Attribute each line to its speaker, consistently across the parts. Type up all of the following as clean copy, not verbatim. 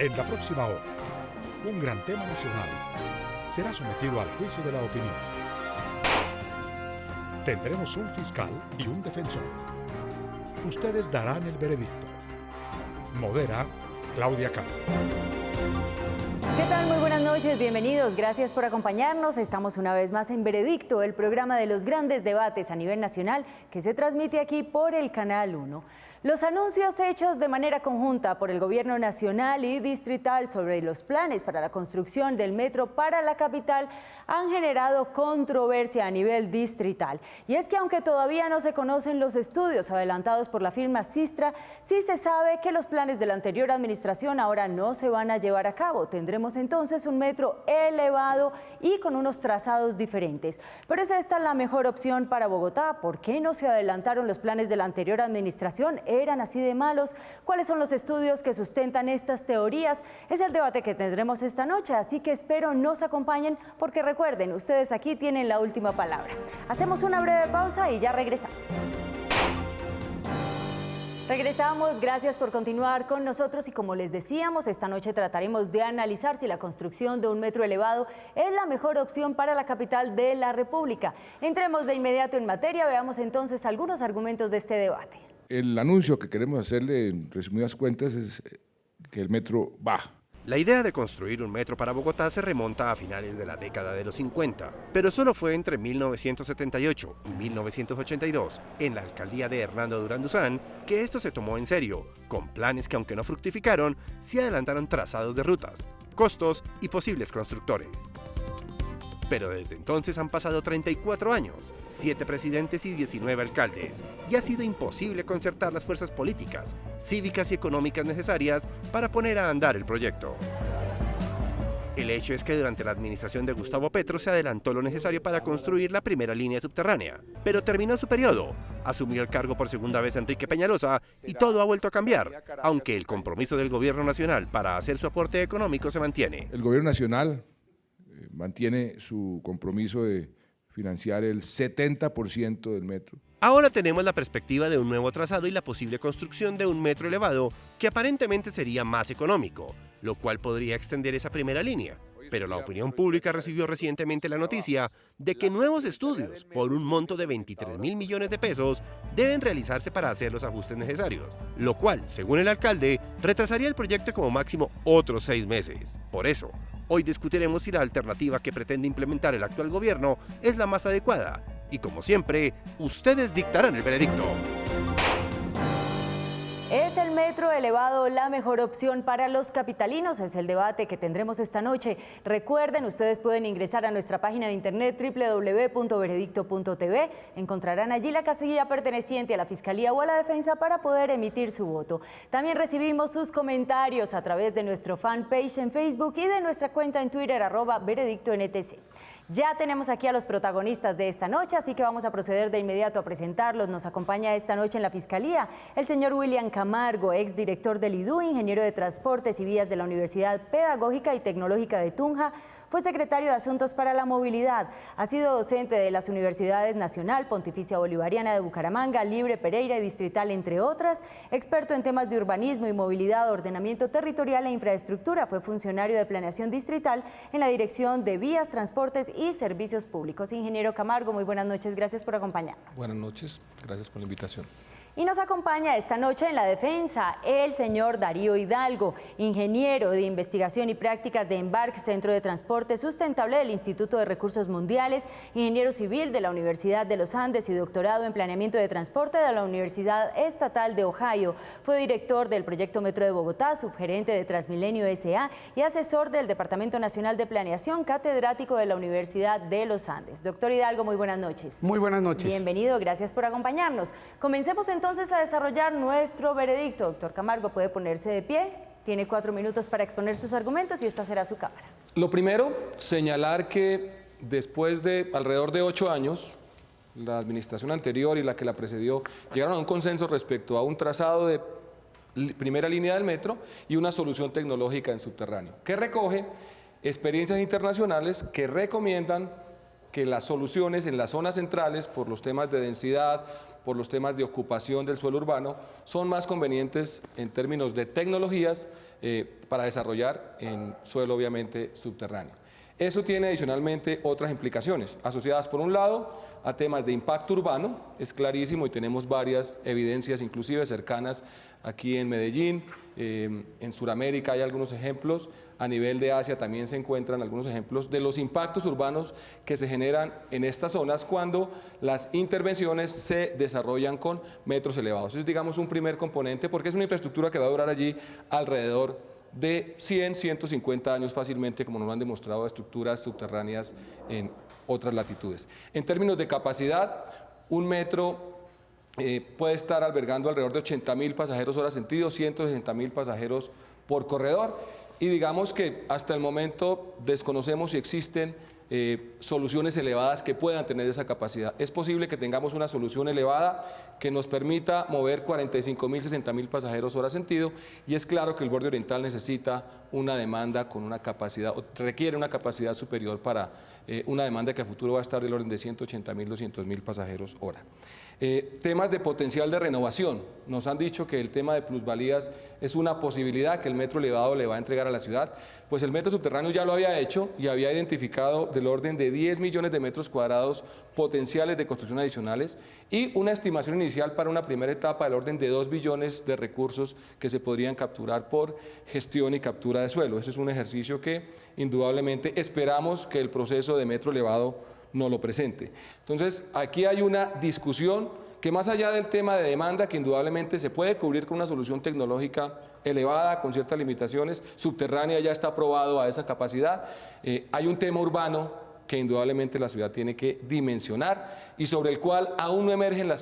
Speaker 1: En la próxima hora, un gran tema nacional será sometido al juicio de la opinión. Tendremos un fiscal y un defensor. Ustedes darán el veredicto. Modera Claudia Cano.
Speaker 2: ¿Qué tal? Muy buenas noches, bienvenidos, gracias por acompañarnos. Estamos una vez más en Veredicto, el programa de los grandes debates a nivel nacional que se transmite aquí por el Canal 1. Los anuncios hechos de manera conjunta por el gobierno nacional y distrital sobre los planes para la construcción del metro para la capital han generado controversia a nivel distrital. Y es que aunque todavía no se conocen los estudios adelantados por la firma Sistra, sí se sabe que los planes de la anterior administración ahora no se van a llevar a cabo. Tendremos entonces un metro elevado y con unos trazados diferentes. Pero ¿es esta la mejor opción para Bogotá? ¿Por qué no se adelantaron los planes de la anterior administración? ¿Eran así de malos? ¿Cuáles son los estudios que sustentan estas teorías? Es el debate que tendremos esta noche, así que espero nos acompañen porque recuerden, ustedes aquí tienen la última palabra. Hacemos una breve pausa y ya regresamos. Regresamos, gracias por continuar con nosotros y como les decíamos, esta noche trataremos de analizar si la construcción de un metro elevado es la mejor opción para la capital de la República. Entremos de inmediato en materia, veamos entonces algunos argumentos de este debate.
Speaker 3: El anuncio que queremos hacerle en resumidas cuentas es que el metro baja.
Speaker 4: La idea de construir un metro para Bogotá se remonta a finales de la década de los 50, pero solo fue entre 1978 y 1982, en la alcaldía de Hernando Durán Duzán, que esto se tomó en serio, con planes que aunque no fructificaron, sí adelantaron trazados de rutas, costos y posibles constructores. Pero desde entonces han pasado 34 años, 7 presidentes y 19 alcaldes, y ha sido imposible concertar las fuerzas políticas, cívicas y económicas necesarias para poner a andar el proyecto. El hecho es que durante la administración de Gustavo Petro se adelantó lo necesario para construir la primera línea subterránea, pero terminó su periodo, asumió el cargo por segunda vez Enrique Peñalosa y todo ha vuelto a cambiar, aunque el compromiso del gobierno nacional para hacer su aporte económico se mantiene.
Speaker 3: El gobierno nacional mantiene su compromiso de financiar el 70% del metro.
Speaker 4: Ahora tenemos la perspectiva de un nuevo trazado y la posible construcción de un metro elevado que aparentemente sería más económico, lo cual podría extender esa primera línea. Pero la opinión pública recibió recientemente la noticia de que nuevos estudios por un monto de 23.000 millones de pesos deben realizarse para hacer los ajustes necesarios, lo cual, según el alcalde, retrasaría el proyecto como máximo otros 6 meses. Por eso, hoy discutiremos si la alternativa que pretende implementar el actual gobierno es la más adecuada. Y como siempre, ustedes dictarán el veredicto.
Speaker 2: ¿Es el metro elevado la mejor opción para los capitalinos? Es el debate que tendremos esta noche. Recuerden, ustedes pueden ingresar a nuestra página de internet www.veredicto.tv. Encontrarán allí la casilla perteneciente a la Fiscalía o a la Defensa para poder emitir su voto. También recibimos sus comentarios a través de nuestro fanpage en Facebook y de nuestra cuenta en Twitter, @veredictonetc. Ya tenemos aquí a los protagonistas de esta noche, así que vamos a proceder de inmediato a presentarlos. Nos acompaña esta noche en la Fiscalía el señor William Camargo, exdirector del IDU, ingeniero de Transportes y Vías de la Universidad Pedagógica y Tecnológica de Tunja, fue secretario de Asuntos para la Movilidad, ha sido docente de las Universidades Nacional, Pontificia Bolivariana de Bucaramanga, Libre, Pereira y Distrital, entre otras, experto en temas de urbanismo y movilidad, ordenamiento territorial e infraestructura, fue funcionario de planeación distrital en la Dirección de Vías, Transportes y Servicios Públicos. Ingeniero Camargo, muy buenas noches, gracias por acompañarnos.
Speaker 5: Buenas noches, gracias por la invitación.
Speaker 2: Y nos acompaña esta noche en la defensa el señor Darío Hidalgo, ingeniero de investigación y prácticas de embarque, Centro de Transporte Sustentable del Instituto de Recursos Mundiales, ingeniero civil de la Universidad de los Andes y doctorado en planeamiento de transporte de la Universidad Estatal de Ohio. Fue director del proyecto Metro de Bogotá, subgerente de Transmilenio S.A. y asesor del Departamento Nacional de Planeación, catedrático de la Universidad de los Andes. Doctor Hidalgo, muy buenas noches.
Speaker 5: Muy buenas noches.
Speaker 2: Bienvenido, gracias por acompañarnos. Comencemos entonces a desarrollar nuestro veredicto. Doctor Camargo, puede ponerse de pie, tiene 4 minutos para exponer sus argumentos y esta será su cámara.
Speaker 5: Lo primero, señalar que después de alrededor de 8 años, la administración anterior y la que la precedió llegaron a un consenso respecto a un trazado de primera línea del metro y una solución tecnológica en subterráneo, que recoge experiencias internacionales que recomiendan que las soluciones en las zonas centrales, por los temas de densidad, por los temas de ocupación del suelo urbano, son más convenientes en términos de tecnologías para desarrollar en suelo obviamente subterráneo. Eso tiene adicionalmente otras implicaciones asociadas por un lado a temas de impacto urbano, es clarísimo y tenemos varias evidencias inclusive cercanas aquí en Medellín, en Sudamérica hay algunos ejemplos, a nivel de Asia también se encuentran algunos ejemplos de los impactos urbanos que se generan en estas zonas cuando las intervenciones se desarrollan con metros elevados. Es, digamos, un primer componente porque es una infraestructura que va a durar allí alrededor de 100, 150 años fácilmente, como nos lo han demostrado estructuras subterráneas en otras latitudes. En términos de capacidad, un metro puede estar albergando alrededor de 80.000 pasajeros hora sentido, 160.000 pasajeros por corredor, y digamos que hasta el momento desconocemos si existen soluciones elevadas que puedan tener esa capacidad. Es posible que tengamos una solución elevada que nos permita mover 45.000, 60.000 pasajeros hora sentido, y es claro que el borde oriental necesita una demanda con una capacidad, o requiere una capacidad superior para una demanda que a futuro va a estar del orden de 180.000, 200.000 pasajeros hora. Temas de potencial de renovación. Nos han dicho que el tema de plusvalías es una posibilidad que el metro elevado le va a entregar a la ciudad. Pues el metro subterráneo ya lo había hecho y había identificado del orden de 10 millones de metros cuadrados potenciales de construcción adicionales y una estimación inicial para una primera etapa del orden de 2 billones de recursos que se podrían capturar por gestión y captura de suelo. Ese es un ejercicio que indudablemente esperamos que el proceso de metro elevado no lo presente. Entonces, aquí hay una discusión que más allá del tema de demanda, que indudablemente se puede cubrir con una solución tecnológica elevada, con ciertas limitaciones, subterránea ya está aprobado a esa capacidad, hay un tema urbano que indudablemente la ciudad tiene que dimensionar y sobre el cual aún no emergen las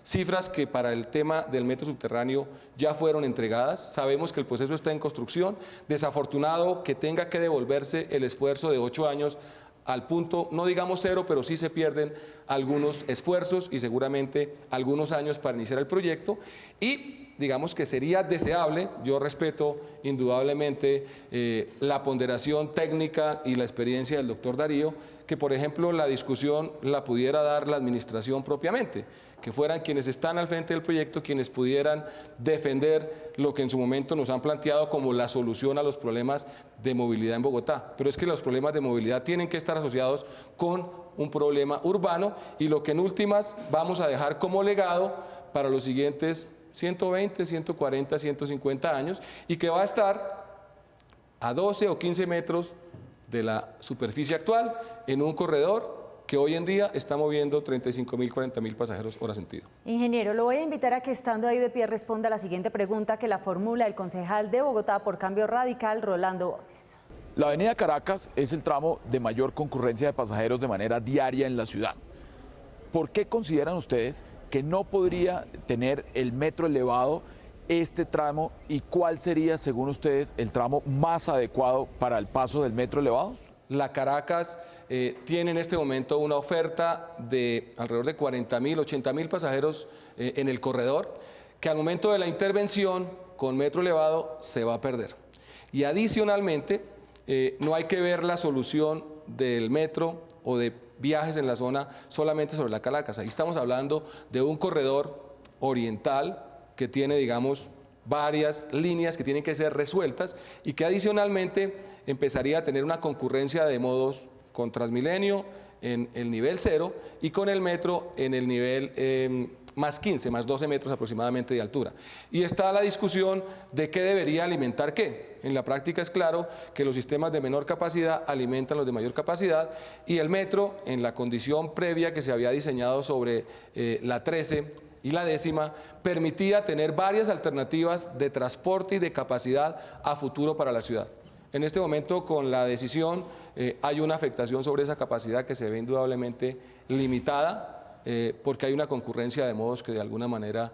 Speaker 5: cifras que para el tema del metro subterráneo ya fueron entregadas. Sabemos que el proceso está en construcción, desafortunado que tenga que devolverse el esfuerzo de 8 años al punto, no digamos cero, pero sí se pierden algunos esfuerzos y seguramente algunos años para iniciar el proyecto y digamos que sería deseable, yo respeto indudablemente la ponderación técnica y la experiencia del doctor Darío, que por ejemplo la discusión la pudiera dar la administración propiamente, que fueran quienes están al frente del proyecto quienes pudieran defender lo que en su momento nos han planteado como la solución a los problemas de movilidad en Bogotá. Pero es que los problemas de movilidad tienen que estar asociados con un problema urbano y lo que en últimas vamos a dejar como legado para los siguientes 120, 140, 150 años y que va a estar a 12 o 15 metros de la superficie actual en un corredor que hoy en día está moviendo 35.000, 40.000 pasajeros hora sentido.
Speaker 2: Ingeniero, lo voy a invitar a que estando ahí de pie responda a la siguiente pregunta que la formula el concejal de Bogotá por Cambio Radical, Rolando Gómez.
Speaker 6: La avenida Caracas es el tramo de mayor concurrencia de pasajeros de manera diaria en la ciudad. ¿Por qué consideran ustedes que no podría tener el metro elevado este tramo y cuál sería, según ustedes, el tramo más adecuado para el paso del metro elevado?
Speaker 5: La Caracas tiene en este momento una oferta de alrededor de 40.000, 80.000 pasajeros en el corredor, que al momento de la intervención con metro elevado se va a perder. Y adicionalmente, no hay que ver la solución del metro o de viajes en la zona solamente sobre la Caracas. Ahí estamos hablando de un corredor oriental que tiene, digamos, varias líneas que tienen que ser resueltas y que adicionalmente empezaría a tener una concurrencia de modos con Transmilenio en el nivel 0 y con el metro en el nivel más 15, más 12 metros aproximadamente de altura. Y está la discusión de qué debería alimentar qué. En la práctica es claro que los sistemas de menor capacidad alimentan los de mayor capacidad y el metro, en la condición previa que se había diseñado sobre la 13 y la 10ª, permitía tener varias alternativas de transporte y de capacidad a futuro para la ciudad. En este momento, con la decisión, hay una afectación sobre esa capacidad que se ve indudablemente limitada, porque hay una concurrencia de modos que de alguna manera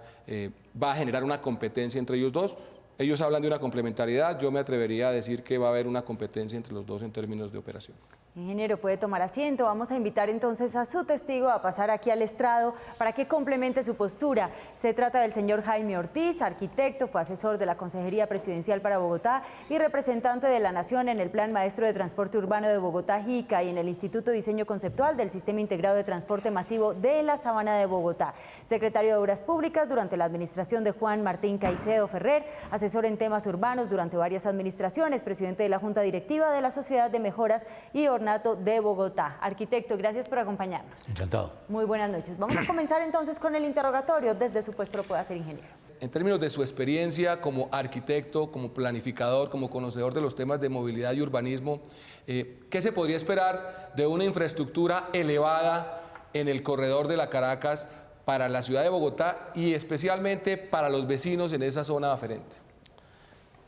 Speaker 5: va a generar una competencia entre ellos dos. Ellos hablan de una complementariedad, yo me atrevería a decir que va a haber una competencia entre los dos en términos de operación.
Speaker 2: Ingeniero, puede tomar asiento. Vamos a invitar entonces a su testigo a pasar aquí al estrado para que complemente su postura. Se trata del señor Jaime Ortiz, arquitecto, fue asesor de la Consejería Presidencial para Bogotá y representante de la Nación en el Plan Maestro de Transporte Urbano de Bogotá, JICA, y en el Instituto de Diseño Conceptual del Sistema Integrado de Transporte Masivo de la Sabana de Bogotá. Secretario de Obras Públicas durante la administración de Juan Martín Caicedo Ferrer, asesor en temas urbanos durante varias administraciones, presidente de la Junta Directiva de la Sociedad de Mejoras y Ornato de Bogotá. Arquitecto, gracias por acompañarnos.
Speaker 7: Encantado.
Speaker 2: Muy buenas noches. Vamos a comenzar entonces con el interrogatorio. Desde su puesto lo puede hacer, ingeniero.
Speaker 5: En términos de su experiencia como arquitecto, como planificador, como conocedor de los temas de movilidad y urbanismo, ¿qué se podría esperar de una infraestructura elevada en el corredor de la Caracas para la ciudad de Bogotá y especialmente para los vecinos en esa zona aferente?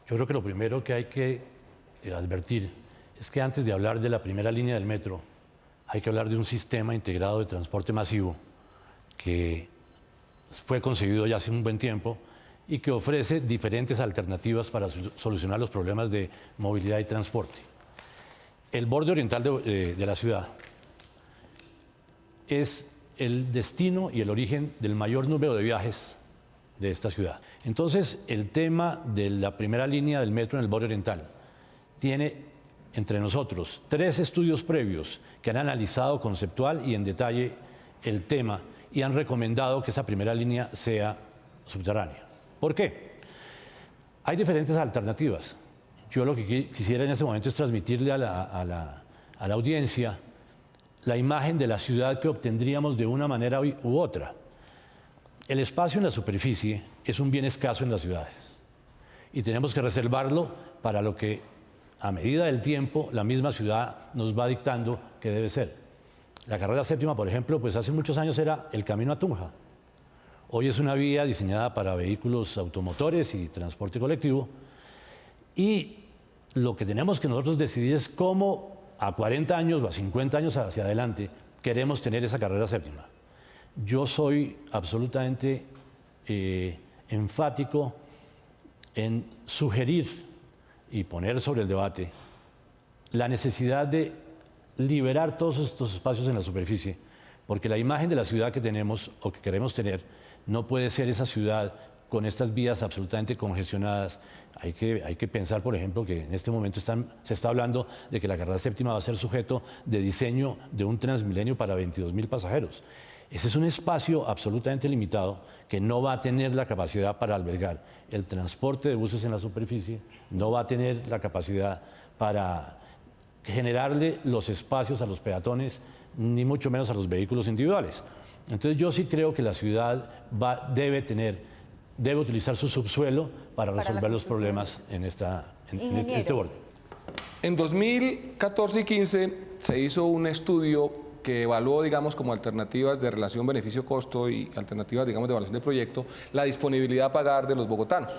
Speaker 7: Yo creo que lo primero que hay que advertir es que antes de hablar de la primera línea del metro, hay que hablar de un sistema integrado de transporte masivo que fue concebido ya hace un buen tiempo y que ofrece diferentes alternativas para solucionar los problemas de movilidad y transporte. El borde oriental de la ciudad es el destino y el origen del mayor número de viajes de esta ciudad. Entonces, el tema de la primera línea del metro en el borde oriental tiene entre nosotros 3 estudios previos que han analizado conceptual y en detalle el tema y han recomendado que esa primera línea sea subterránea. ¿Por qué? Hay diferentes alternativas. Yo lo que quisiera en este momento es transmitirle a la audiencia la imagen de la ciudad que obtendríamos de una manera u otra. El espacio en la superficie es un bien escaso en las ciudades y tenemos que reservarlo para lo que a medida del tiempo la misma ciudad nos va dictando que debe ser. La carrera séptima, por ejemplo, pues hace muchos años era el camino a Tunja. Hoy es una vía diseñada para vehículos automotores y transporte colectivo. Y lo que tenemos que nosotros decidir es cómo a 40 años o a 50 años hacia adelante queremos tener esa carrera séptima. Yo soy absolutamente enfático en sugerir y poner sobre el debate la necesidad de liberar todos estos espacios en la superficie, porque la imagen de la ciudad que tenemos o que queremos tener no puede ser esa ciudad con estas vías absolutamente congestionadas. Hay que pensar, por ejemplo, que en este momento se está hablando de que la carrera séptima va a ser sujeto de diseño de un Transmilenio para 22.000 pasajeros. Ese es un espacio absolutamente limitado que no va a tener la capacidad para albergar el transporte de buses en la superficie, no va a tener la capacidad para generarle los espacios a los peatones, ni mucho menos a los vehículos individuales. Entonces yo sí creo que la ciudad debe utilizar su subsuelo para resolver los problemas en este borde.
Speaker 5: En 2014 y 15 se hizo un estudio que evaluó, digamos, como alternativas de relación beneficio-costo y alternativas, digamos, de evaluación de proyecto, la disponibilidad a pagar de los bogotanos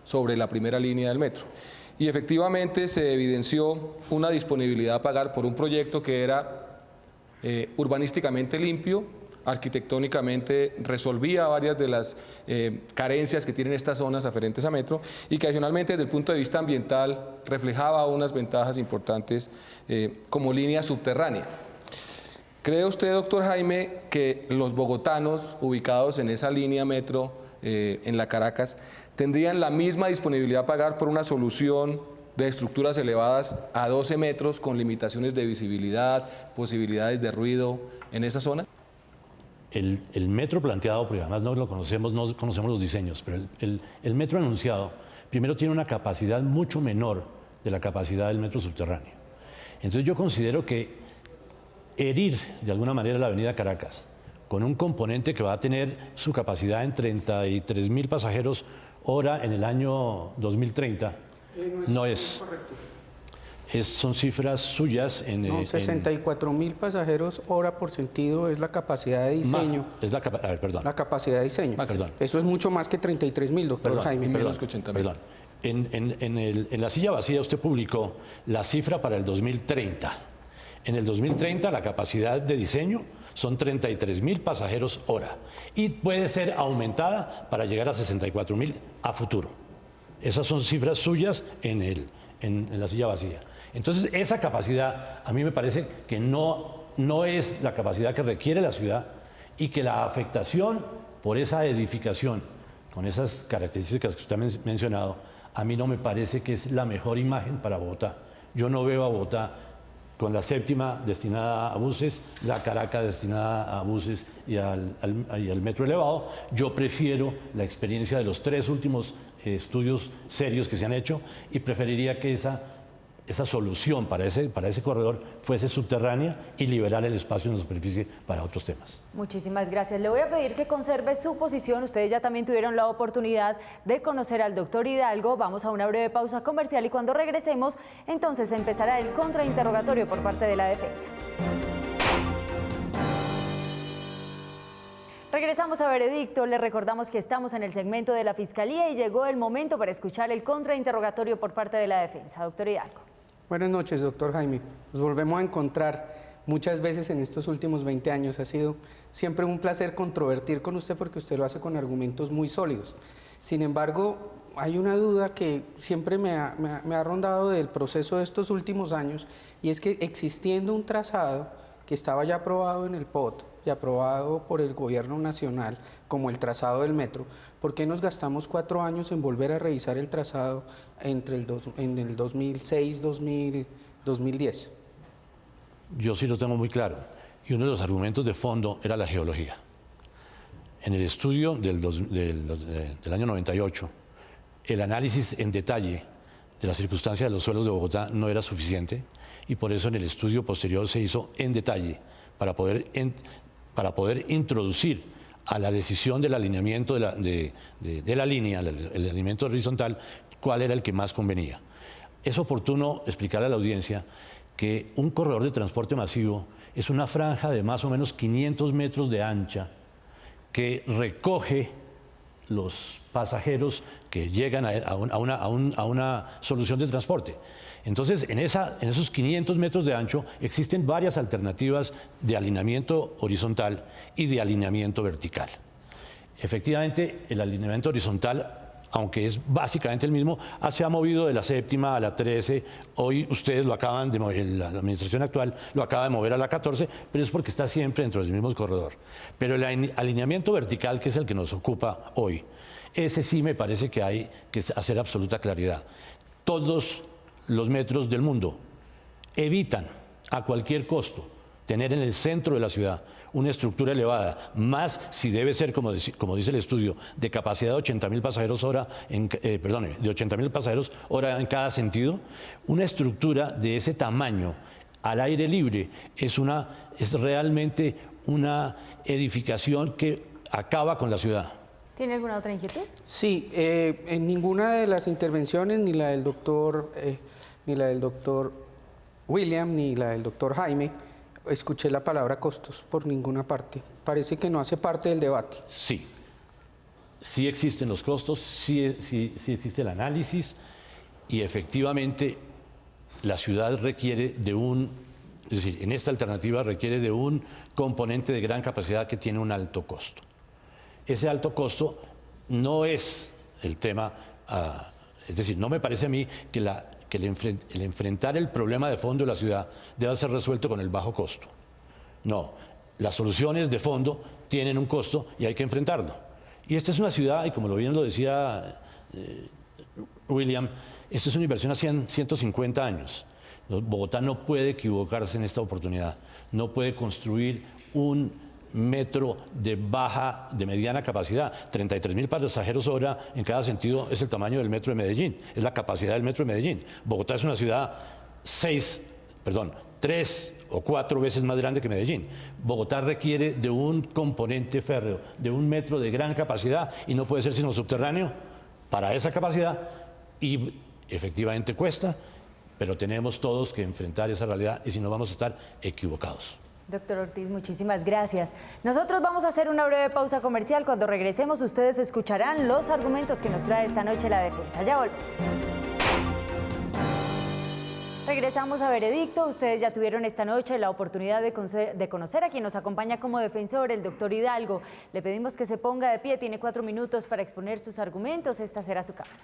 Speaker 5: sobre la primera línea del metro. Y efectivamente se evidenció una disponibilidad a pagar por un proyecto que era urbanísticamente limpio, arquitectónicamente resolvía varias de las carencias que tienen estas zonas aferentes a metro y que adicionalmente desde el punto de vista ambiental reflejaba unas ventajas importantes como línea subterránea. ¿Cree usted, doctor Jaime, que los bogotanos ubicados en esa línea metro en la Caracas tendrían la misma disponibilidad a pagar por una solución de estructuras elevadas a 12 metros con limitaciones de visibilidad, posibilidades de ruido en esa zona?
Speaker 7: El metro planteado, porque además no conocemos los diseños, pero el metro anunciado primero tiene una capacidad mucho menor de la capacidad del metro subterráneo. Entonces yo considero que herir de alguna manera la avenida Caracas con un componente que va a tener su capacidad en 33.000 pasajeros hora en el año 2030 no es correcto. Son cifras suyas.
Speaker 8: 64.000 pasajeros hora por sentido es la capacidad de diseño.
Speaker 7: Es la
Speaker 8: capacidad de diseño. Eso es mucho más que 33.000, doctor Jaime.
Speaker 7: Menos que 80.000. En la silla vacía usted publicó la cifra para el 2030. En el 2030 la capacidad de diseño son 33.000 pasajeros hora y puede ser aumentada para llegar a 64.000 a futuro. Esas son cifras suyas en la silla vacía. Entonces, esa capacidad a mí me parece que no es la capacidad que requiere la ciudad y que la afectación por esa edificación, con esas características que usted ha mencionado, a mí no me parece que es la mejor imagen para Bogotá. Yo no veo a Bogotá con la séptima destinada a buses, la Caracas destinada a buses y al metro elevado. Yo prefiero la experiencia de los 3 últimos estudios serios que se han hecho y preferiría que esa solución para ese corredor fuese subterránea y liberar el espacio en la superficie para otros temas.
Speaker 2: Muchísimas gracias. Le voy a pedir que conserve su posición. Ustedes ya también tuvieron la oportunidad de conocer al doctor Hidalgo. Vamos a una breve pausa comercial y cuando regresemos, entonces empezará el contrainterrogatorio por parte de la defensa. Regresamos a Veredicto, les recordamos que estamos en el segmento de la Fiscalía y llegó el momento para escuchar el contrainterrogatorio por parte de la defensa. Doctor Hidalgo.
Speaker 8: Buenas noches, doctor Jaime. Nos volvemos a encontrar muchas veces en estos últimos 20 años. Ha sido siempre un placer controvertir con usted porque usted lo hace con argumentos muy sólidos. Sin embargo, hay una duda que siempre me ha rondado del proceso de estos últimos años y es que existiendo un trazado que estaba ya aprobado en el POT y aprobado por el gobierno nacional como el trazado del metro, ¿por qué nos gastamos 4 años en volver a revisar el trazado en el 2006-2010?
Speaker 7: Yo sí lo tengo muy claro. Y uno de los argumentos de fondo era la geología. En el estudio del año 98, el análisis en detalle de las circunstancias de los suelos de Bogotá no era suficiente y por eso en el estudio posterior se hizo en detalle para poder introducir a la decisión del alineamiento de la línea, el alineamiento horizontal, cuál era el que más convenía. Es oportuno explicarle a la audiencia que un corredor de transporte masivo es una franja de más o menos 500 metros de ancha que recoge los pasajeros que llegan a una solución de transporte. Entonces, en esos 500 metros de ancho existen varias alternativas de alineamiento horizontal y de alineamiento vertical. Efectivamente, el alineamiento horizontal, aunque es básicamente el mismo, se ha movido de la séptima a la 13. Hoy ustedes lo acaban de mover, la administración actual lo acaba de mover a la 14, pero es porque está siempre dentro del mismo corredor. Pero el alineamiento vertical, que es el que nos ocupa hoy, ese sí me parece que hay que hacer absoluta claridad. Todos los metros del mundo evitan a cualquier costo tener en el centro de la ciudad una estructura elevada, más si debe ser, como dice el estudio, de capacidad de 80.000 pasajeros hora, de 80.000 pasajeros hora en cada sentido. Una estructura de ese tamaño al aire libre es realmente una edificación que acaba con la ciudad.
Speaker 2: ¿Tiene alguna otra inquietud?
Speaker 8: Sí, en ninguna de las intervenciones, ni la del doctor William, ni la del doctor Jaime, escuché la palabra costos por ninguna parte. Parece que no hace parte del debate.
Speaker 7: Sí, sí existen los costos, sí existe el análisis y efectivamente la ciudad requiere es decir, en esta alternativa requiere de un componente de gran capacidad que tiene un alto costo. Ese alto costo no es el tema, es decir, no me parece a mí que el enfrentar el problema de fondo de la ciudad deba ser resuelto con el bajo costo. No, las soluciones de fondo tienen un costo y hay que enfrentarlo. Y esta es una ciudad, y como bien lo decía William, esta es una inversión a 150 años. Bogotá no puede equivocarse en esta oportunidad, no puede construir un metro de mediana capacidad. 33.000 pasajeros hora en cada sentido es el tamaño del metro de Medellín, es la capacidad del metro de Medellín. Bogotá es una ciudad 3 o 4 veces más grande que Medellín. Bogotá requiere de un componente férreo, de un metro de gran capacidad y no puede ser sino subterráneo para esa capacidad y efectivamente cuesta, pero tenemos todos que enfrentar esa realidad y si no vamos a estar equivocados.
Speaker 2: Doctor Ortiz, muchísimas gracias. Nosotros vamos a hacer una breve pausa comercial. Cuando regresemos, ustedes escucharán los argumentos que nos trae esta noche la defensa. Ya volvemos. Regresamos a Veredicto. Ustedes ya tuvieron esta noche la oportunidad de conocer a quien nos acompaña como defensor, el doctor Hidalgo. Le pedimos que se ponga de pie. Tiene 4 minutos para exponer sus argumentos. Esta será su cámara.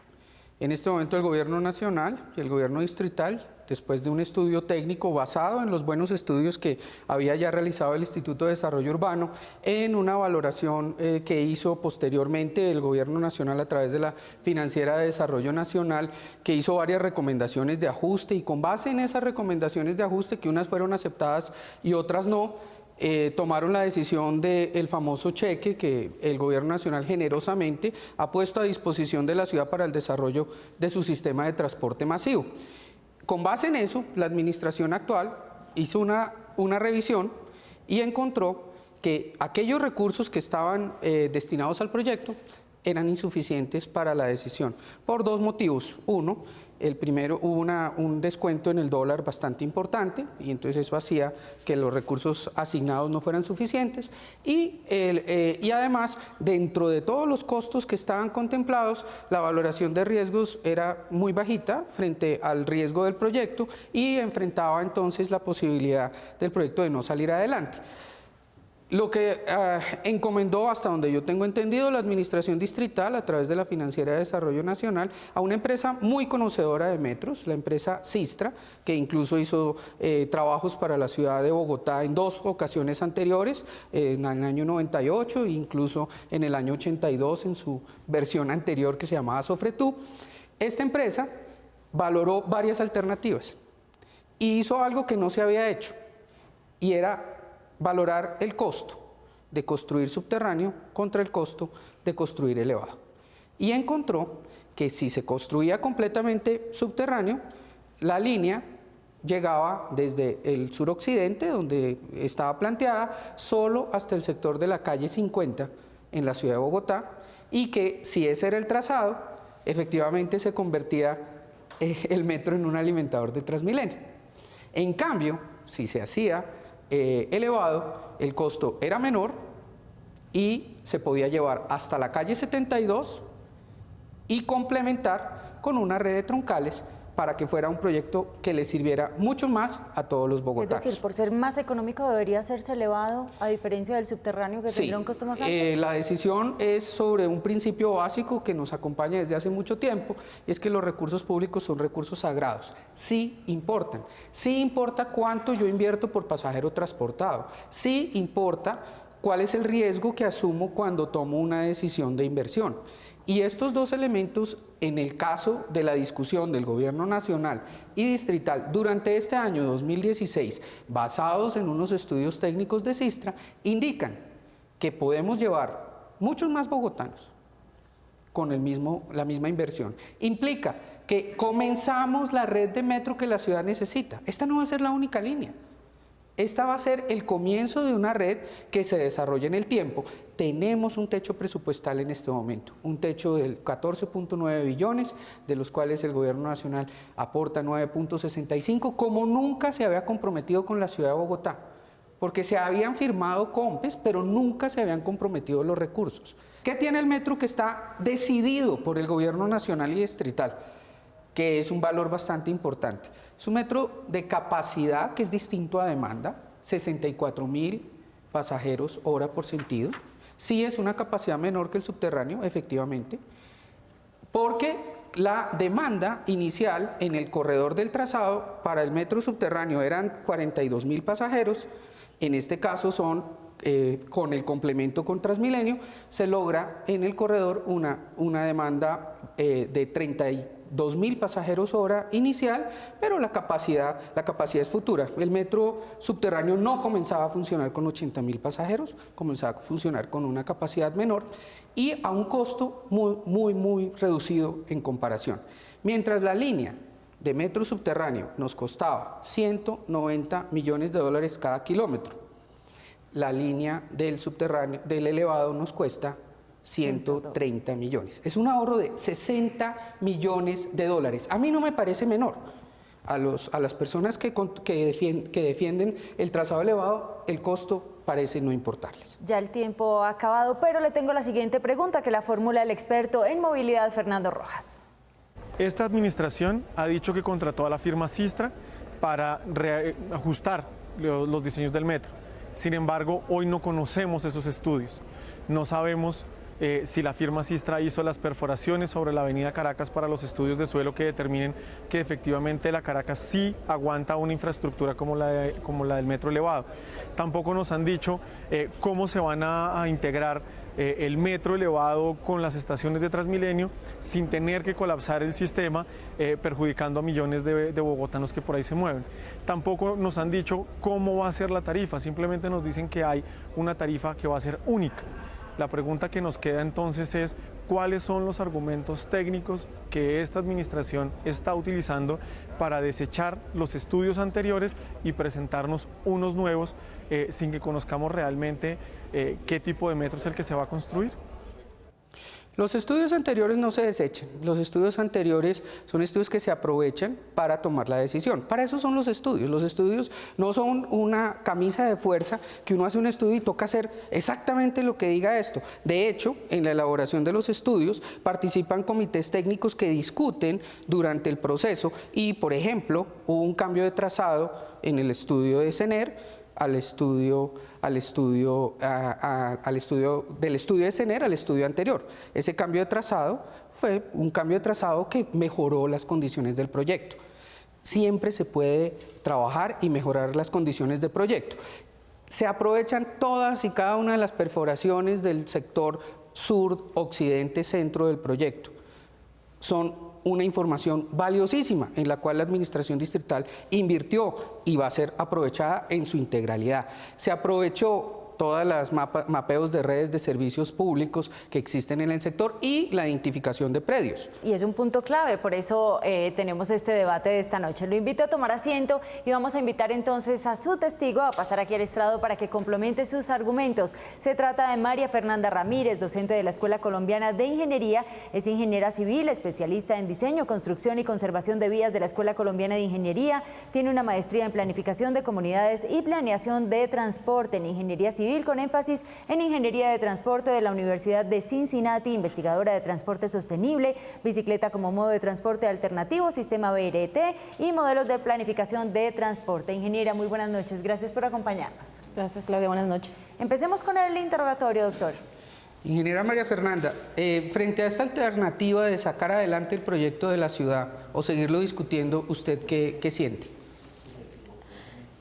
Speaker 8: En este momento el Gobierno Nacional y el Gobierno Distrital, después de un estudio técnico basado en los buenos estudios que había ya realizado el Instituto de Desarrollo Urbano, en una valoración que hizo posteriormente el Gobierno Nacional a través de la Financiera de Desarrollo Nacional, que hizo varias recomendaciones de ajuste, y con base en esas recomendaciones de ajuste, que unas fueron aceptadas y otras no, tomaron la decisión del famoso cheque que el Gobierno Nacional generosamente ha puesto a disposición de la ciudad para el desarrollo de su sistema de transporte masivo. Con base en eso, la administración actual hizo una revisión y encontró que aquellos recursos que estaban destinados al proyecto eran insuficientes para la decisión, por dos motivos. Uno, el primero, hubo un descuento en el dólar bastante importante, y entonces eso hacía que los recursos asignados no fueran suficientes, y además, dentro de todos los costos que estaban contemplados, la valoración de riesgos era muy bajita frente al riesgo del proyecto, y enfrentaba entonces la posibilidad del proyecto de no salir adelante. Lo que encomendó, hasta donde yo tengo entendido, la Administración Distrital, a través de la Financiera de Desarrollo Nacional, a una empresa muy conocedora de metros, la empresa Sistra, que incluso hizo trabajos para la ciudad de Bogotá en 2 ocasiones anteriores, en el año 98 e incluso en el año 82, en su versión anterior que se llamaba Sofretú. Esta empresa valoró varias alternativas y hizo algo que no se había hecho, y era valorar el costo de construir subterráneo contra el costo de construir elevado. Y encontró que si se construía completamente subterráneo, la línea llegaba desde el suroccidente, donde estaba planteada, solo hasta el sector de la calle 50 en la ciudad de Bogotá, y que si ese era el trazado, efectivamente se convertía el metro en un alimentador de Transmilenio. En cambio, si se hacía elevado, el costo era menor y se podía llevar hasta la calle 72 y complementar con una red de troncales para que fuera un proyecto que le sirviera mucho más a todos los bogotanos.
Speaker 2: Es decir, por ser más económico debería hacerse elevado, a diferencia del subterráneo, que tendría un costo más alto.
Speaker 8: La decisión es sobre un principio básico que nos acompaña desde hace mucho tiempo, y es que los recursos públicos son recursos sagrados. Sí importan. Sí importa cuánto yo invierto por pasajero transportado. Sí importa cuál es el riesgo que asumo cuando tomo una decisión de inversión. Y estos dos elementos, en el caso de la discusión del Gobierno Nacional y Distrital durante este año 2016, basados en unos estudios técnicos de Sistra, indican que podemos llevar muchos más bogotanos con la misma inversión. Implica que comenzamos la red de metro que la ciudad necesita. Esta no va a ser la única línea. Esta va a ser el comienzo de una red que se desarrolle en el tiempo. Tenemos un techo presupuestal en este momento, un techo de 14.9 billones, de los cuales el Gobierno Nacional aporta 9.65, como nunca se había comprometido con la ciudad de Bogotá, porque se habían firmado COMPES, pero nunca se habían comprometido los recursos. ¿Qué tiene el metro que está decidido por el Gobierno Nacional y Distrital? Que es un valor bastante importante. Es un metro de capacidad que es distinto a demanda, 64.000 pasajeros hora por sentido. Sí es una capacidad menor que el subterráneo, efectivamente, porque la demanda inicial en el corredor del trazado para el metro subterráneo eran 42.000 pasajeros, en este caso son, con el complemento con Transmilenio, se logra en el corredor una demanda de 32.000 pasajeros hora inicial, pero la capacidad es futura. El metro subterráneo no comenzaba a funcionar con 80.000 pasajeros, comenzaba a funcionar con una capacidad menor y a un costo muy reducido en comparación. Mientras la línea de metro subterráneo nos costaba 190 millones de dólares cada kilómetro, la línea del subterráneo, del elevado, nos cuesta 130 millones. Es un ahorro de 60 millones de dólares. A mí no me parece menor. A las personas que defienden el trazado elevado, el costo parece no importarles.
Speaker 2: Ya el tiempo ha acabado, pero le tengo la siguiente pregunta que la formula el experto en movilidad, Fernando Rojas.
Speaker 9: Esta administración ha dicho que contrató a la firma Sistra para ajustar los diseños del metro. Sin embargo, hoy no conocemos esos estudios. No sabemos si la firma Sistra hizo las perforaciones sobre la avenida Caracas para los estudios de suelo que determinen que efectivamente la Caracas sí aguanta una infraestructura como la del metro elevado. Tampoco nos han dicho cómo se van a integrar el metro elevado con las estaciones de Transmilenio sin tener que colapsar el sistema, perjudicando a millones de bogotanos que por ahí se mueven. Tampoco nos han dicho cómo va a ser la tarifa, simplemente nos dicen que hay una tarifa que va a ser única. La pregunta que nos queda entonces es cuáles son los argumentos técnicos que esta administración está utilizando para desechar los estudios anteriores y presentarnos unos nuevos sin que conozcamos realmente qué tipo de metro es el que se va a construir.
Speaker 8: Los estudios anteriores no se desechan, los estudios anteriores son estudios que se aprovechan para tomar la decisión. Para eso son los estudios no son una camisa de fuerza que uno hace un estudio y toca hacer exactamente lo que diga esto. De hecho, en la elaboración de los estudios participan comités técnicos que discuten durante el proceso y, por ejemplo, hubo un cambio de trazado en el estudio de CENER del estudio de CENER al estudio anterior. Ese cambio de trazado fue un cambio de trazado que mejoró las condiciones del proyecto. Siempre se puede trabajar y mejorar las condiciones del proyecto. Se aprovechan todas y cada una de las perforaciones del sector sur, occidente, centro del proyecto. Son una información valiosísima en la cual la administración distrital invirtió y va a ser aprovechada en su integralidad. Se aprovechó todas las mapeos de redes de servicios públicos que existen en el sector y la identificación de predios.
Speaker 2: Y es un punto clave, por eso tenemos este debate de esta noche. Lo invito a tomar asiento y vamos a invitar entonces a su testigo a pasar aquí al estrado para que complemente sus argumentos. Se trata de María Fernanda Ramírez, docente de la Escuela Colombiana de Ingeniería, es ingeniera civil, especialista en diseño, construcción y conservación de vías de la Escuela Colombiana de Ingeniería, tiene una maestría en planificación de comunidades y planeación de transporte en ingeniería civil con énfasis en ingeniería de transporte de la Universidad de Cincinnati, investigadora de transporte sostenible, bicicleta como modo de transporte alternativo, sistema BRT y modelos de planificación de transporte. Ingeniera, muy buenas noches, gracias por acompañarnos.
Speaker 10: Gracias, Claudia, buenas noches.
Speaker 2: Empecemos con el interrogatorio, doctor.
Speaker 8: Ingeniera María Fernanda, frente a esta alternativa de sacar adelante el proyecto de la ciudad o seguirlo discutiendo, ¿usted qué siente?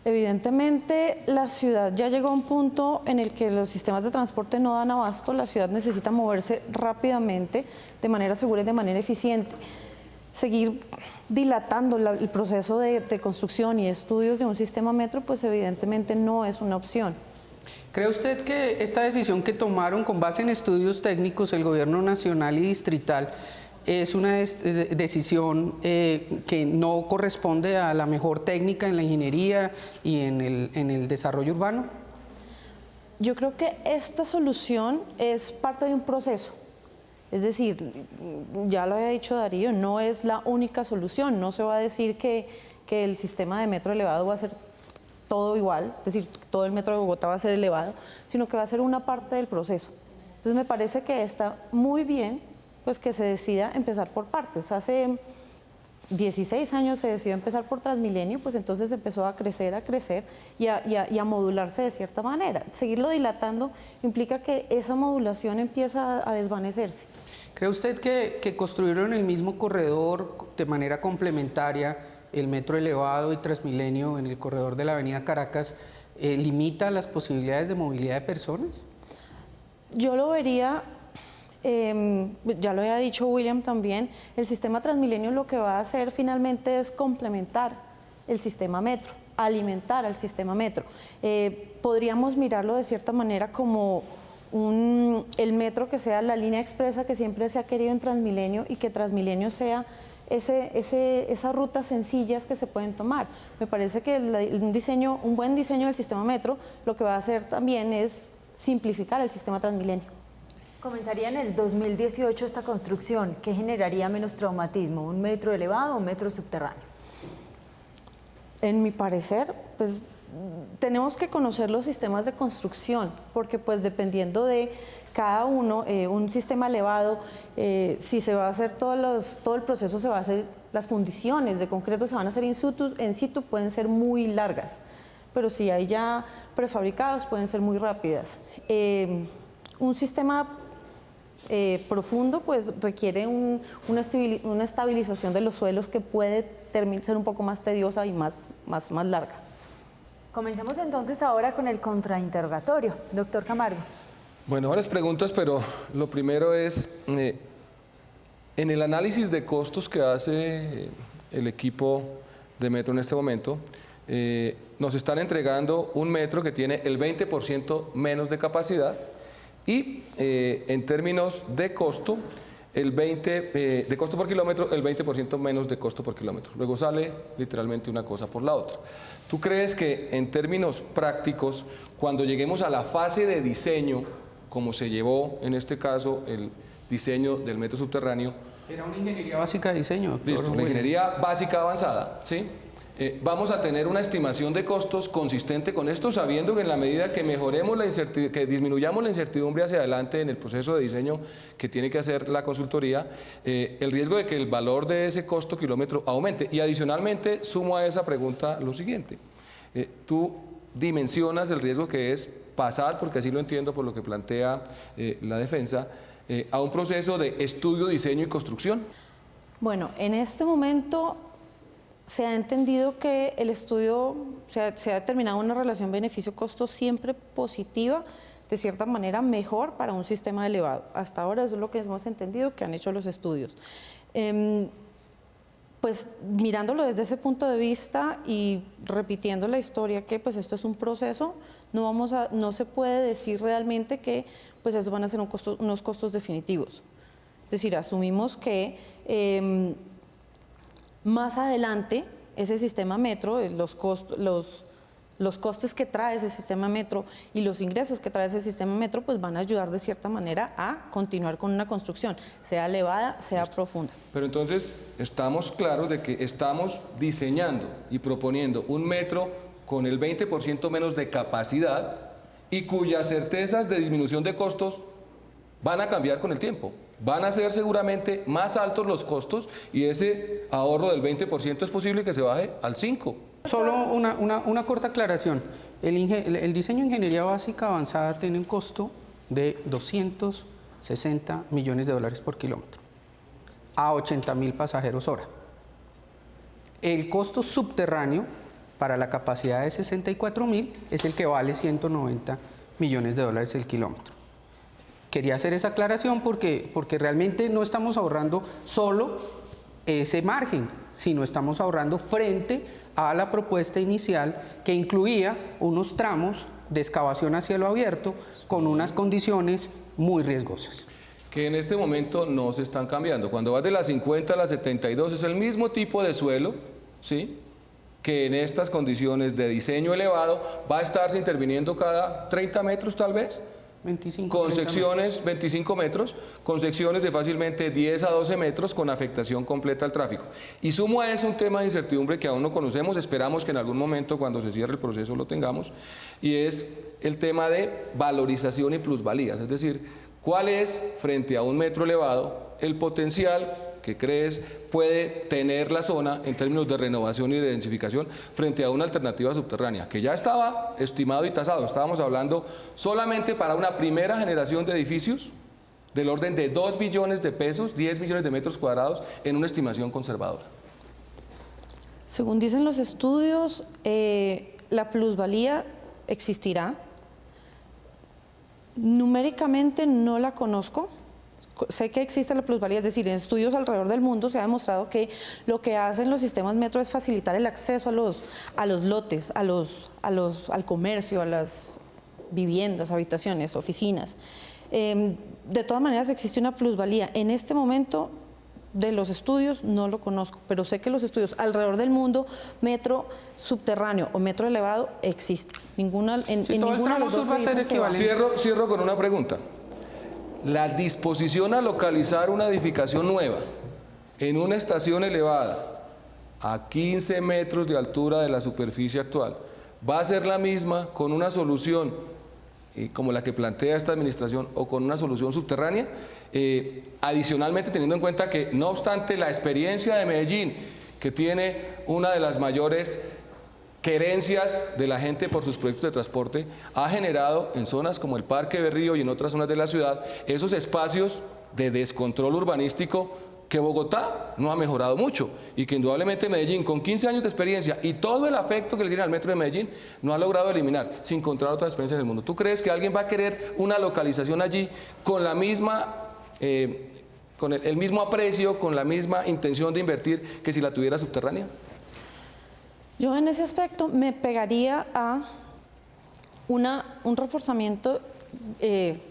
Speaker 10: Evidentemente, la ciudad ya llegó a un punto en el que los sistemas de transporte no dan abasto, la ciudad necesita moverse rápidamente, de manera segura y de manera eficiente. Seguir dilatando el proceso de construcción y estudios de un sistema metro, pues evidentemente no es una opción.
Speaker 8: ¿Cree usted que esta decisión que tomaron con base en estudios técnicos el gobierno nacional y distrital es una decisión que no corresponde a la mejor técnica en la ingeniería y en el desarrollo urbano?
Speaker 10: Yo creo que esta solución es parte de un proceso. Es decir, ya lo había dicho Darío, no es la única solución. No se va a decir que el sistema de metro elevado va a ser todo igual, es decir, todo el metro de Bogotá va a ser elevado, sino que va a ser una parte del proceso. Entonces me parece que está muy bien pues que se decida empezar por partes. Hace 16 años se decidió empezar por Transmilenio, pues entonces empezó a crecer y a modularse de cierta manera. Seguirlo dilatando implica que esa modulación empieza a desvanecerse.
Speaker 8: ¿Cree usted que construyeron el mismo corredor de manera complementaria, el metro elevado y Transmilenio en el corredor de la avenida Caracas, limita las posibilidades de movilidad de personas?
Speaker 10: Yo lo vería... ya lo había dicho William también, el sistema Transmilenio lo que va a hacer finalmente es complementar el sistema metro, alimentar al sistema metro. Podríamos mirarlo de cierta manera como el metro que sea la línea expresa que siempre se ha querido en Transmilenio y que Transmilenio sea esas rutas sencillas que se pueden tomar. Me parece que un buen diseño del sistema metro lo que va a hacer también es simplificar el sistema Transmilenio.
Speaker 2: Comenzaría en el 2018 esta construcción. ¿Qué generaría menos traumatismo? ¿Un metro elevado o un metro subterráneo?
Speaker 10: En mi parecer, pues tenemos que conocer los sistemas de construcción, porque pues dependiendo de cada uno, un sistema elevado, si se va a hacer todo el proceso, se va a hacer, las fundiciones de concreto se van a hacer in situ, pueden ser muy largas, pero si hay ya prefabricados pueden ser muy rápidas. Un sistema profundo, pues requiere una estabilización de los suelos que puede ser un poco más tediosa y más larga.
Speaker 2: Comencemos entonces ahora con el contrainterrogatorio. Doctor Camargo.
Speaker 5: Bueno, varias preguntas, pero lo primero es, en el análisis de costos que hace el equipo de Metro en este momento, nos están entregando un metro que tiene el 20% menos de capacidad y en términos de costo, de costo por kilómetro, el 20% menos de costo por kilómetro. Luego sale literalmente una cosa por la otra. ¿Tú crees que en términos prácticos, cuando lleguemos a la fase de diseño, como se llevó en este caso el diseño del metro subterráneo?
Speaker 8: Era una ingeniería básica de diseño, doctor.
Speaker 5: Listo, la ingeniería básica avanzada, ¿sí? Vamos a tener una estimación de costos consistente con esto, sabiendo que en la medida que mejoremos que disminuyamos la incertidumbre hacia adelante en el proceso de diseño que tiene que hacer la consultoría, el riesgo de que el valor de ese costo kilómetro aumente. Y adicionalmente, sumo a esa pregunta lo siguiente. Tú dimensionas el riesgo que es pasar, porque así lo entiendo por lo que plantea la defensa, a un proceso de estudio, diseño y construcción.
Speaker 10: Bueno, en este momento se ha entendido que el estudio, se ha determinado una relación beneficio-costo siempre positiva, de cierta manera mejor para un sistema elevado. Hasta ahora eso es lo que hemos entendido que han hecho los estudios. Pues mirándolo desde ese punto de vista y repitiendo la historia que pues esto es un proceso, no se puede decir realmente que pues esos van a ser unos costos definitivos. Es decir, asumimos que más adelante ese sistema metro, los costes que trae ese sistema metro y los ingresos que trae ese sistema metro pues van a ayudar de cierta manera a continuar con una construcción, sea elevada, sea profunda.
Speaker 5: Pero entonces estamos claros de que estamos diseñando y proponiendo un metro con el 20% menos de capacidad y cuyas certezas de disminución de costos van a cambiar con el tiempo. Van a ser seguramente más altos los costos y ese ahorro del 20% es posible que se baje al 5%.
Speaker 8: Solo una corta aclaración. El diseño de ingeniería básica avanzada tiene un costo de 260 millones de dólares por kilómetro a 80.000 pasajeros hora. El costo subterráneo para la capacidad de 64.000 es el que vale 190 millones de dólares el kilómetro. Quería hacer esa aclaración porque realmente no estamos ahorrando solo ese margen, sino estamos ahorrando frente a la propuesta inicial que incluía unos tramos de excavación a cielo abierto con unas condiciones muy riesgosas.
Speaker 5: Que en este momento no se están cambiando. Cuando vas de la 50 a la 72 es el mismo tipo de suelo, ¿sí?, que en estas condiciones de diseño elevado va a estarse interviniendo cada 30 metros tal vez.
Speaker 8: 25,
Speaker 5: con secciones, 25 metros, con secciones de fácilmente 10 a 12 metros con afectación completa al tráfico. Y sumo a eso un tema de incertidumbre que aún no conocemos, esperamos que en algún momento cuando se cierre el proceso lo tengamos, y es el tema de valorización y plusvalías, es decir, cuál es, frente a un metro elevado, el potencial que crees puede tener la zona en términos de renovación y de densificación frente a una alternativa subterránea, que ya estaba estimado y tasado. Estábamos hablando solamente para una primera generación de edificios del orden de 2 billones de pesos, 10 millones de metros cuadrados, en una estimación conservadora.
Speaker 10: Según dicen los estudios, la plusvalía existirá. Numéricamente no la conozco. Sé que existe la plusvalía, es decir, en estudios alrededor del mundo se ha demostrado que lo que hacen los sistemas metro es facilitar el acceso a los lotes, al comercio, a las viviendas, habitaciones, oficinas. De todas maneras existe una plusvalía. En este momento de los estudios no lo conozco, pero sé que los estudios alrededor del mundo, metro subterráneo o metro elevado, existe. Ninguno de los dos
Speaker 5: Cierro con una pregunta. La disposición a localizar una edificación nueva en una estación elevada a 15 metros de altura de la superficie actual va a ser la misma con una solución como la que plantea esta administración o con una solución subterránea, adicionalmente teniendo en cuenta que no obstante la experiencia de Medellín, que tiene una de las mayores querencias de la gente por sus proyectos de transporte, ha generado en zonas como el Parque Berrío y en otras zonas de la ciudad esos espacios de descontrol urbanístico que Bogotá no ha mejorado mucho y que indudablemente Medellín, con 15 años de experiencia y todo el afecto que le tiene al metro de Medellín, no ha logrado eliminar sin encontrar otras experiencias en el mundo. ¿Tú crees que alguien va a querer una localización allí con la misma, con el mismo aprecio, con la misma intención de invertir que si la tuviera subterránea?
Speaker 10: Yo en ese aspecto me pegaría a un reforzamiento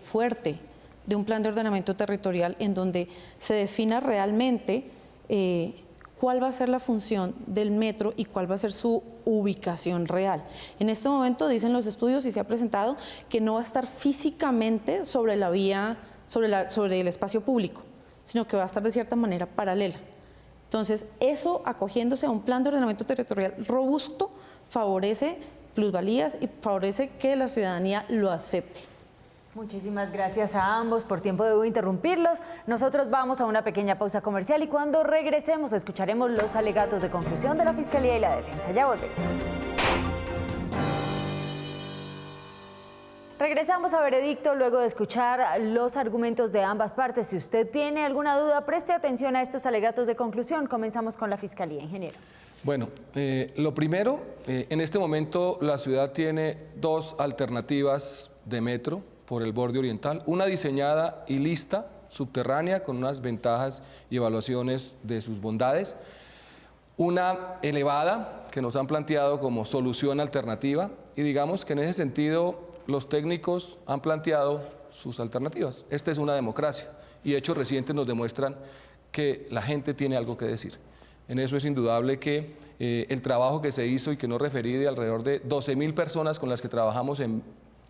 Speaker 10: fuerte de un plan de ordenamiento territorial en donde se defina realmente cuál va a ser la función del metro y cuál va a ser su ubicación real. En este momento dicen los estudios y se ha presentado que no va a estar físicamente sobre la vía, sobre el espacio público, sino que va a estar de cierta manera paralela. Entonces, eso, acogiéndose a un plan de ordenamiento territorial robusto, favorece plusvalías y favorece que la ciudadanía lo acepte.
Speaker 2: Muchísimas gracias a ambos. Por tiempo debo interrumpirlos. Nosotros vamos a una pequeña pausa comercial y cuando regresemos escucharemos los alegatos de conclusión de la Fiscalía y la Defensa. Ya volvemos. Regresamos a Veredicto luego de escuchar los argumentos de ambas partes. Si usted tiene alguna duda, preste atención a estos alegatos de conclusión. Comenzamos con la Fiscalía, ingeniero.
Speaker 5: Bueno, lo primero, en este momento la ciudad tiene dos alternativas de metro por el borde oriental, una diseñada y lista, subterránea, con unas ventajas y evaluaciones de sus bondades, una elevada que nos han planteado como solución alternativa y digamos que en ese sentido los técnicos han planteado sus alternativas. Esta es una democracia y hechos recientes nos demuestran que la gente tiene algo que decir. En eso es indudable que el trabajo que se hizo y que no referí de alrededor de 12.000 personas con las que trabajamos en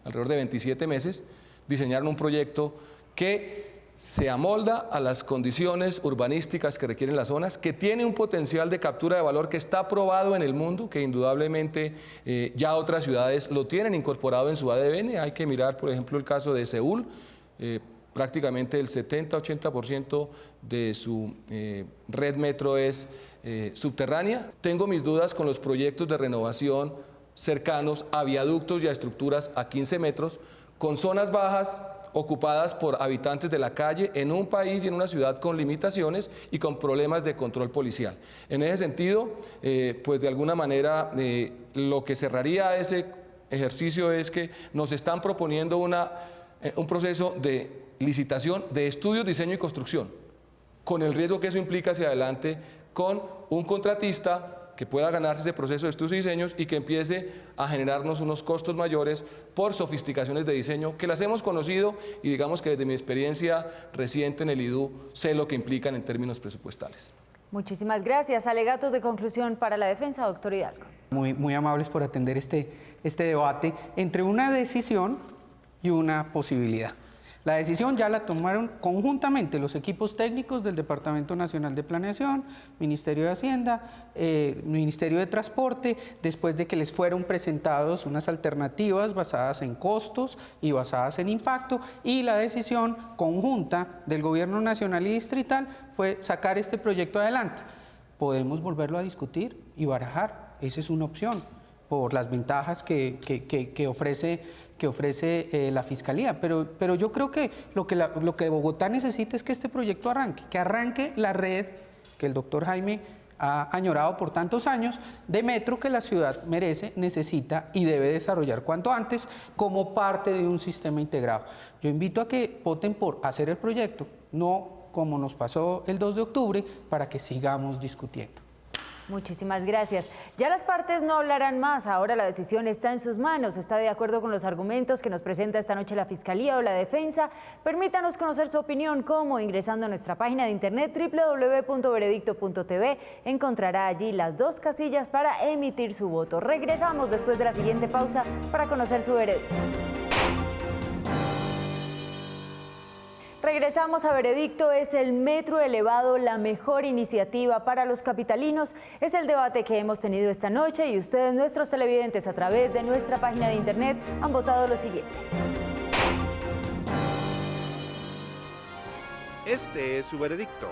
Speaker 5: alrededor de 27 meses, diseñaron un proyecto que se amolda a las condiciones urbanísticas que requieren las zonas, que tiene un potencial de captura de valor que está probado en el mundo, que indudablemente ya otras ciudades lo tienen incorporado en su ADN. Hay que mirar, por ejemplo, el caso de Seúl, prácticamente el 70-80% de su red metro es subterránea. Tengo mis dudas con los proyectos de renovación cercanos a viaductos y a estructuras a 15 metros, con zonas bajas ocupadas por habitantes de la calle en un país y en una ciudad con limitaciones y con problemas de control policial. En ese sentido, pues de alguna manera lo que cerraría ese ejercicio es que nos están proponiendo un proceso de licitación de estudios, diseño y construcción, con el riesgo que eso implica hacia adelante, con un contratista que pueda ganarse ese proceso de estudios y diseños y que empiece a generarnos unos costos mayores por sofisticaciones de diseño que las hemos conocido y digamos que desde mi experiencia reciente en el IDU sé lo que implican en términos presupuestales.
Speaker 2: Muchísimas gracias. Alegatos de conclusión para la defensa, doctor Hidalgo.
Speaker 8: Muy amables por atender este debate entre una decisión y una posibilidad. La decisión ya la tomaron conjuntamente los equipos técnicos del Departamento Nacional de Planeación, Ministerio de Hacienda, Ministerio de Transporte, después de que les fueron presentados unas alternativas basadas en costos y basadas en impacto, y la decisión conjunta del Gobierno Nacional y Distrital fue sacar este proyecto adelante. Podemos volverlo a discutir y barajar, esa es una opción, por las ventajas que ofrece la Fiscalía. Pero yo creo que lo que Bogotá necesita es que este proyecto arranque, que arranque la red que el doctor Jaime ha añorado por tantos años de metro que la ciudad merece, necesita y debe desarrollar cuanto antes como parte de un sistema integrado. Yo invito a que voten por hacer el proyecto, no como nos pasó el 2 de octubre, para que sigamos discutiendo.
Speaker 2: Muchísimas gracias. Ya las partes no hablarán más, ahora la decisión está en sus manos. ¿Está de acuerdo con los argumentos que nos presenta esta noche la Fiscalía o la Defensa? Permítanos conocer su opinión, ¿cómo? Ingresando a nuestra página de internet www.veredicto.tv. Encontrará allí las dos casillas para emitir su voto. Regresamos después de la siguiente pausa para conocer su veredicto. Regresamos a Veredicto. ¿Es el metro elevado la mejor iniciativa para los capitalinos? Es el debate que hemos tenido esta noche y ustedes, nuestros televidentes, a través de nuestra página de internet, han votado lo siguiente.
Speaker 4: Este es su veredicto.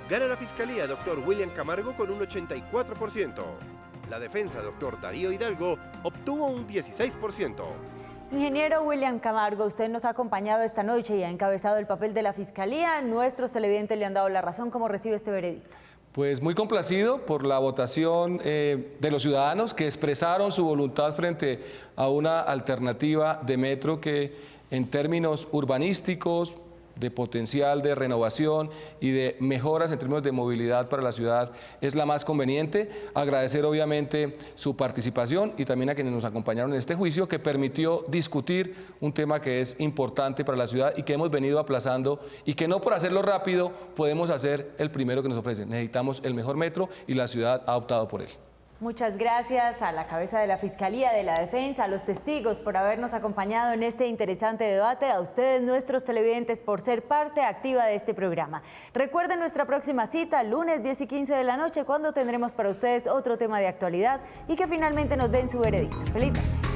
Speaker 4: Gana la Fiscalía, doctor William Camargo, con un 84%. La defensa, doctor Darío Hidalgo, obtuvo un 16%.
Speaker 2: Ingeniero William Camargo, usted nos ha acompañado esta noche y ha encabezado el papel de la Fiscalía. Nuestros televidentes le han dado la razón. ¿Cómo recibe este veredicto?
Speaker 5: Pues muy complacido por la votación de los ciudadanos que expresaron su voluntad frente a una alternativa de metro que en términos urbanísticos, de potencial de renovación y de mejoras en términos de movilidad para la ciudad es la más conveniente. Agradecer obviamente su participación y también a quienes nos acompañaron en este juicio que permitió discutir un tema que es importante para la ciudad y que hemos venido aplazando y que no por hacerlo rápido podemos hacer el primero que nos ofrecen. Necesitamos el mejor metro y la ciudad ha optado por él.
Speaker 2: Muchas gracias a la cabeza de la Fiscalía, de la Defensa, a los testigos por habernos acompañado en este interesante debate, a ustedes, nuestros televidentes, por ser parte activa de este programa. Recuerden nuestra próxima cita, lunes 10 y 15 de la noche, cuando tendremos para ustedes otro tema de actualidad y que finalmente nos den su veredicto. ¡Feliz noche!